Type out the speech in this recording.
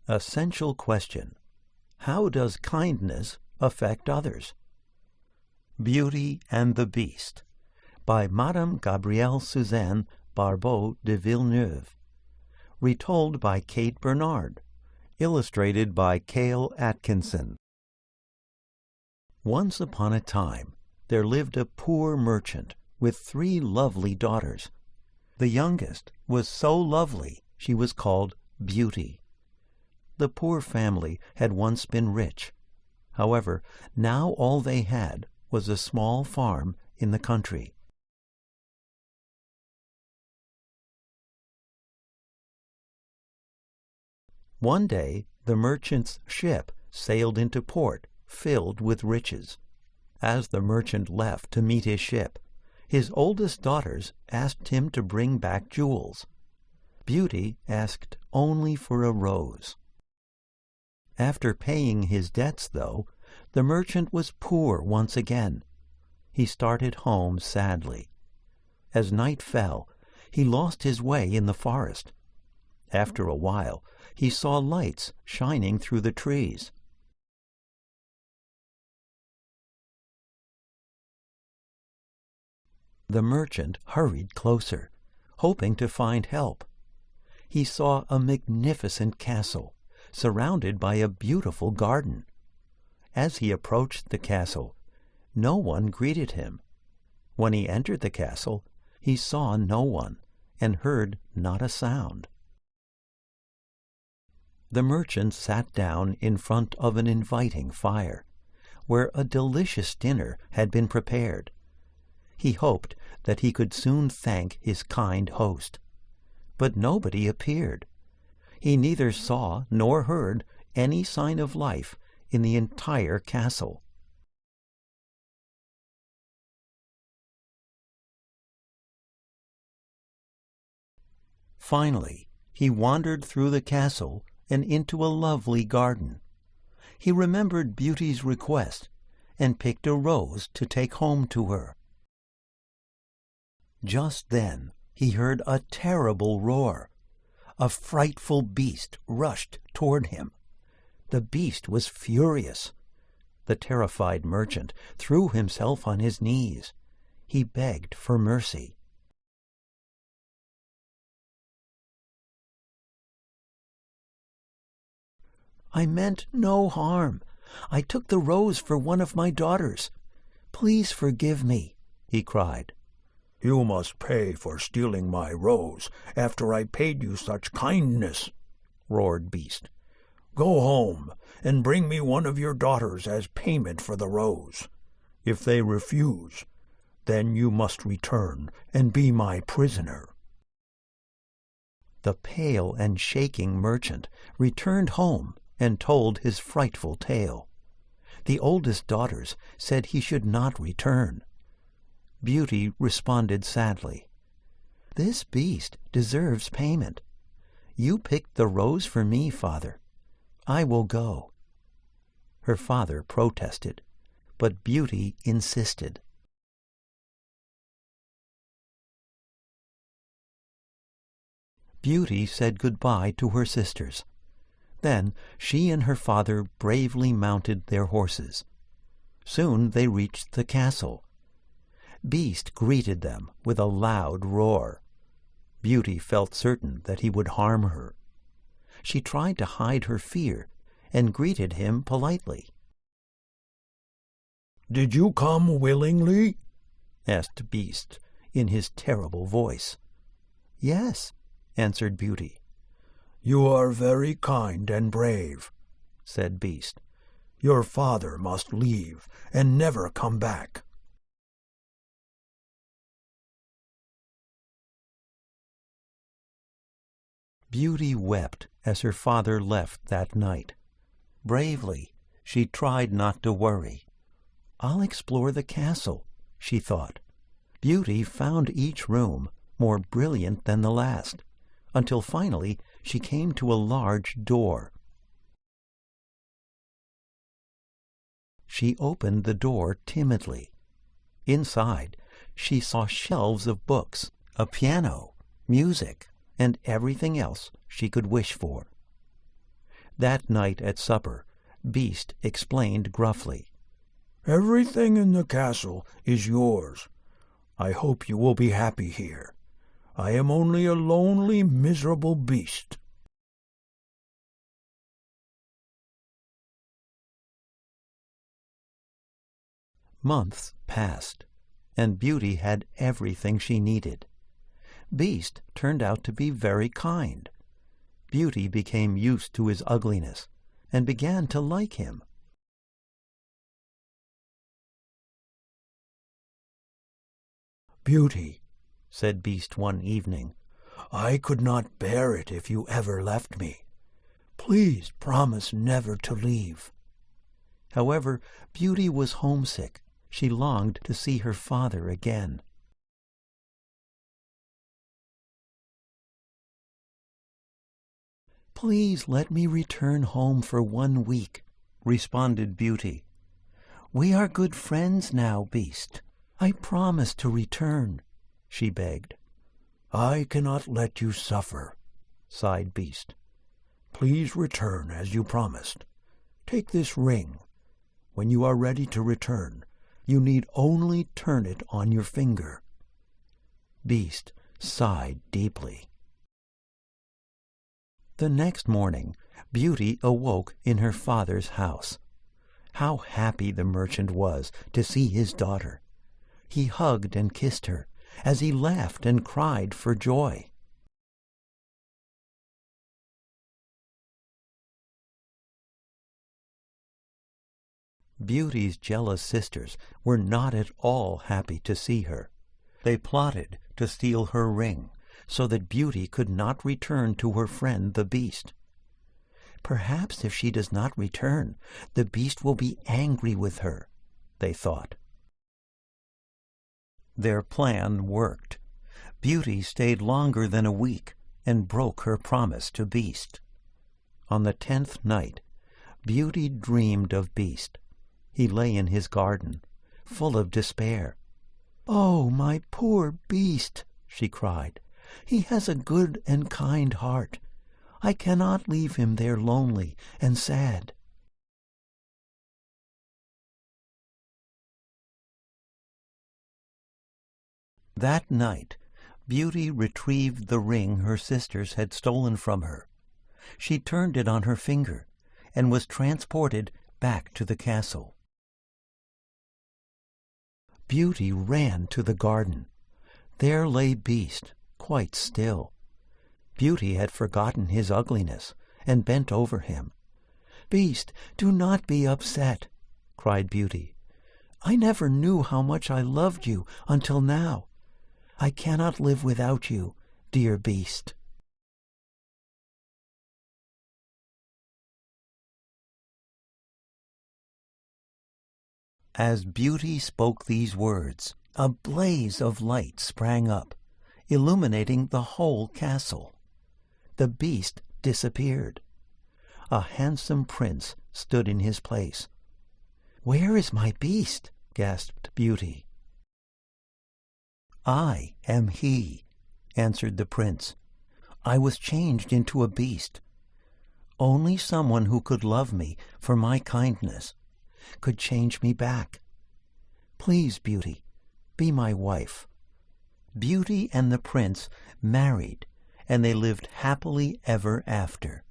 Essential question: how does kindness affect others? Beauty and the Beast, by Madame Gabrielle Suzanne Barbeau de Villeneuve. Retold by Kate Bernard. Illustrated by Cale Atkinson. Once upon a time, there lived a poor merchant with 3 lovely daughters. The youngest was so lovely she was called Beauty. The poor family had once been rich. However, now all they had was a small farm in the country. One day the merchant's ship sailed into port filled with riches. As the merchant left to meet his ship, his oldest daughters asked him to bring back jewels. Beauty asked only for a rose. After paying his debts, though, the merchant was poor once again. He started home sadly. As night fell, he lost his way in the forest. After a while, he saw lights shining through the trees. The merchant hurried closer, hoping to find help. He saw a magnificent castle, surrounded by a beautiful garden. As he approached the castle, no one greeted him. When he entered the castle, he saw no one and heard not a sound. The merchant sat down in front of an inviting fire, where a delicious dinner had been prepared. He hoped that he could soon thank his kind host. But nobody appeared. He neither saw nor heard any sign of life in the entire castle. Finally, he wandered through the castle and into a lovely garden. He remembered Beauty's request and picked a rose to take home to her. Just then he heard a terrible roar. A frightful beast rushed toward him. The beast was furious. The terrified merchant threw himself on his knees. He begged for mercy. "I meant no harm. I took the rose for one of my daughters. Please forgive me," he cried. "You must pay for stealing my rose after I paid you such kindness," roared Beast. "Go home and bring me one of your daughters as payment for the rose. If they refuse, then you must return and be my prisoner." The pale and shaking merchant returned home and told his frightful tale. The oldest daughters said he should not return. Beauty responded sadly, "This beast deserves payment. You picked the rose for me, father. I will go." Her father protested, but Beauty insisted. Beauty said goodbye to her sisters. Then she and her father bravely mounted their horses. Soon they reached the castle. Beast greeted them with a loud roar. Beauty felt certain that he would harm her. She tried to hide her fear and greeted him politely. "Did you come willingly?" asked Beast in his terrible voice. "Yes," answered Beauty. "You are very kind and brave," said Beast. "Your father must leave and never come back." Beauty wept as her father left that night. Bravely, she tried not to worry. "I'll explore the castle," she thought. Beauty found each room more brilliant than the last, until finally she came to a large door. She opened the door timidly. Inside, she saw shelves of books, a piano, music, and everything else she could wish for. That night at supper, Beast explained gruffly, "Everything in the castle is yours. I hope you will be happy here. I am only a lonely, miserable beast." Months passed, and Beauty had everything she needed. Beast turned out to be very kind. Beauty became used to his ugliness and began to like him. "Beauty," said Beast one evening, "I could not bear it if you ever left me. Please promise never to leave." However, Beauty was homesick. She longed to see her father again. "Please let me return home for 1 week," responded Beauty. "We are good friends now, Beast. I promise to return," she begged. "I cannot let you suffer," sighed Beast. "Please return as you promised. Take this ring. When you are ready to return, you need only turn it on your finger." Beast sighed deeply. The next morning, Beauty awoke in her father's house. How happy the merchant was to see his daughter! He hugged and kissed her, as he laughed and cried for joy. Beauty's jealous sisters were not at all happy to see her. They plotted to steal her ring, so that Beauty could not return to her friend the Beast. "Perhaps if she does not return, the Beast will be angry with her," they thought. Their plan worked. Beauty stayed longer than a week and broke her promise to Beast. On the 10th night, Beauty dreamed of Beast. He lay in his garden, full of despair. "Oh, my poor Beast!" she cried. "He has a good and kind heart. I cannot leave him there lonely and sad." That night, Beauty retrieved the ring her sisters had stolen from her. She turned it on her finger and was transported back to the castle. Beauty ran to the garden. There lay Beast, quite still. Beauty had forgotten his ugliness and bent over him. "Beast, do not be upset," cried Beauty. "I never knew how much I loved you until now. I cannot live without you, dear Beast." As Beauty spoke these words, a blaze of light sprang up, illuminating the whole castle. The Beast disappeared. A handsome prince stood in his place. "Where is my Beast?" gasped Beauty. "I am he," answered the prince. "I was changed into a beast. Only someone who could love me for my kindness could change me back. Please, Beauty, be my wife." Beauty and the prince married, and they lived happily ever after.